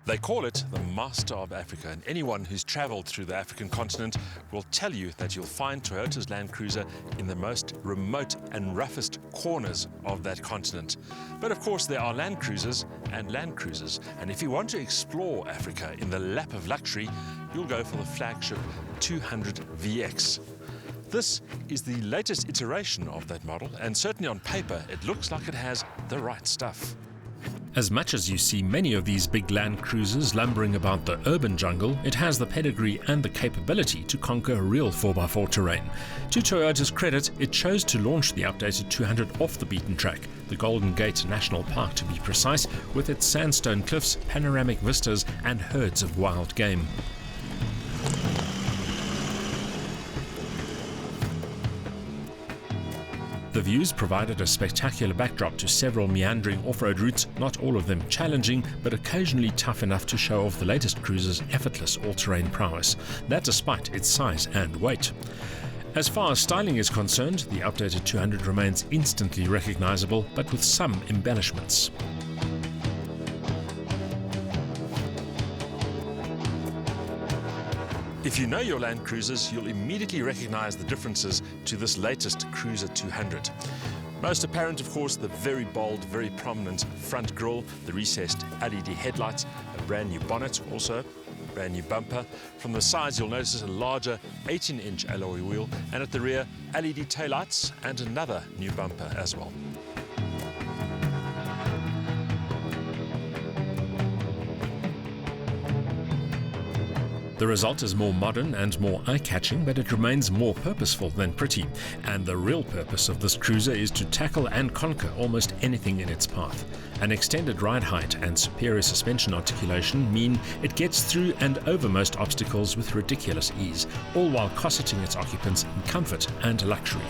They call it the Master of Africa, and anyone who's travelled through the African continent will tell you that you'll find Toyota's Land Cruiser in the most remote and roughest corners of that continent. But of course there are Land Cruisers and Land Cruisers, and if you want to explore Africa in the lap of luxury, you'll go for the flagship 200 VX. This is the latest iteration of that model, and certainly on paper it looks like it has the right stuff. As much as you see many of these big Land Cruisers lumbering about the urban jungle, it has the pedigree and the capability to conquer real 4x4 terrain. To Toyota's credit, it chose to launch the updated 200 off the beaten track, the Golden Gate National Park to be precise, with its sandstone cliffs, panoramic vistas and herds of wild game. The views provided a spectacular backdrop to several meandering off-road routes, not all of them challenging, but occasionally tough enough to show off the latest cruiser's effortless all-terrain prowess, that despite its size and weight. As far as styling is concerned, the updated 200 remains instantly recognizable, but with some embellishments. If you know your Land Cruisers, you'll immediately recognize the differences to this latest Cruiser 200. Most apparent, of course, the very bold, very prominent front grille, the recessed LED headlights, a brand new bonnet, also a brand new bumper. From the sides, you'll notice a larger 18-inch alloy wheel, and at the rear, LED taillights and another new bumper as well. The result is more modern and more eye-catching, but it remains more purposeful than pretty. And the real purpose of this cruiser is to tackle and conquer almost anything in its path. An extended ride height and superior suspension articulation mean it gets through and over most obstacles with ridiculous ease, all while cosseting its occupants in comfort and luxury.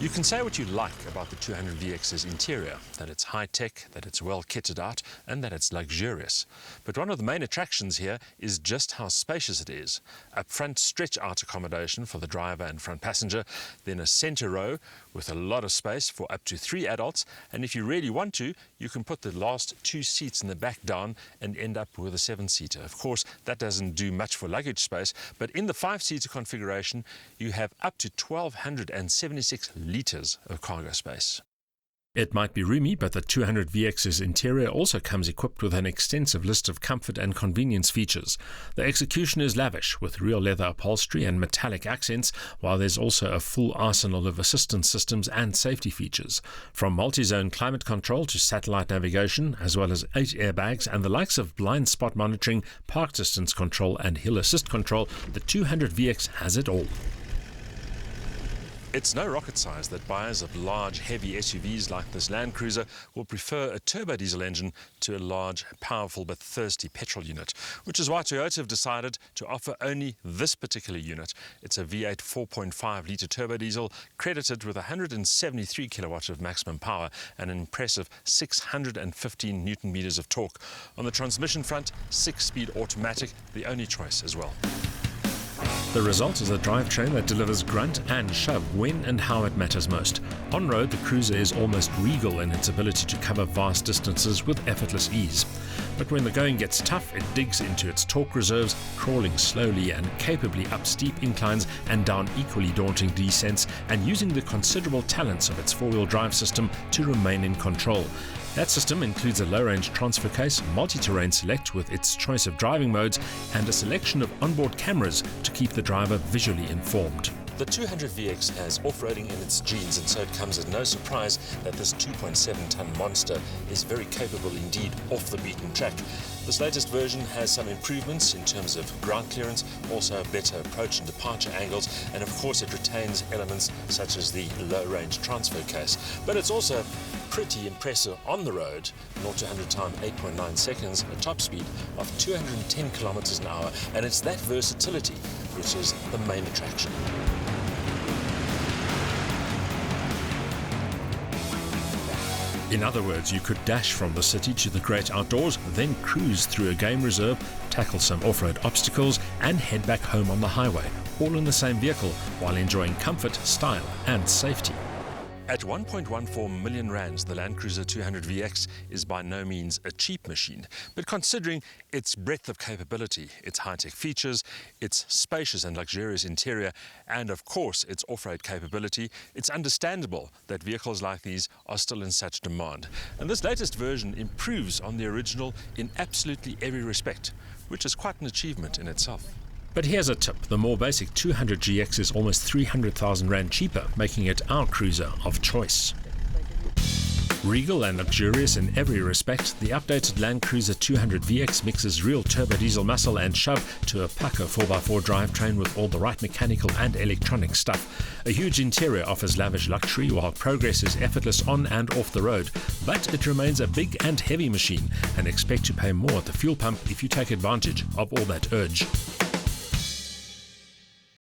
You can say what you like about the 200 VX's interior, that it's high-tech, that it's well kitted out, and that it's luxurious. But one of the main attractions here is just how spacious it is. Up front, stretch-out accommodation for the driver and front passenger, then a centre row with a lot of space for up to 3 adults, and if you really want to, you can put the last 2 seats in the back down and end up with a 7-seater. Of course, that doesn't do much for luggage space, but in the 5-seater configuration, you have up to 1,276 litres of cargo space. It might be roomy, but the 200 VX's interior also comes equipped with an extensive list of comfort and convenience features. The execution is lavish, with real leather upholstery and metallic accents, while there's also a full arsenal of assistance systems and safety features. From multi-zone climate control to satellite navigation, as well as 8 airbags and the likes of blind spot monitoring, park distance control and hill assist control, the 200 VX has it all. It's no rocket science that buyers of large, heavy SUVs like this Land Cruiser will prefer a turbodiesel engine to a large, powerful but thirsty petrol unit, which is why Toyota have decided to offer only this particular unit. It's a V8 4.5-litre turbodiesel credited with 173 kilowatts of maximum power and an impressive 615 newton-meters of torque. On the transmission front, 6-speed automatic, the only choice as well. The result is a drivetrain that delivers grunt and shove when and how it matters most. On road, the Cruiser is almost regal in its ability to cover vast distances with effortless ease. But when the going gets tough, it digs into its torque reserves, crawling slowly and capably up steep inclines and down equally daunting descents, and using the considerable talents of its four-wheel drive system to remain in control. That system includes a low-range transfer case, multi-terrain select with its choice of driving modes, and a selection of onboard cameras to keep the driver visually informed. The 200 VX has off-roading in its genes, and so it comes as no surprise that this 2.7-ton monster is very capable indeed off the beaten track. This latest version has some improvements in terms of ground clearance, also better approach and departure angles, and of course it retains elements such as the low-range transfer case. But it's also pretty impressive on the road, 0 to 100 time 8.9 seconds, a top speed of 210 kilometers an hour, and it's that versatility which is the main attraction. In other words, you could dash from the city to the great outdoors, then cruise through a game reserve, tackle some off-road obstacles, and head back home on the highway, all in the same vehicle, while enjoying comfort, style, and safety. At 1.14 million rands, the Land Cruiser 200 VX is by no means a cheap machine, but considering its breadth of capability, its high-tech features, its spacious and luxurious interior, and of course its off-road capability, it's understandable that vehicles like these are still in such demand. And this latest version improves on the original in absolutely every respect, which is quite an achievement in itself. But here's a tip: the more basic 200 GX is almost 300,000 rand cheaper, making it our cruiser of choice. Regal and luxurious in every respect, the updated Land Cruiser 200 VX mixes real turbodiesel muscle and shove to a pucker 4x4 drivetrain with all the right mechanical and electronic stuff. A huge interior offers lavish luxury, while progress is effortless on and off the road. But it remains a big and heavy machine, and expect to pay more at the fuel pump if you take advantage of all that urge.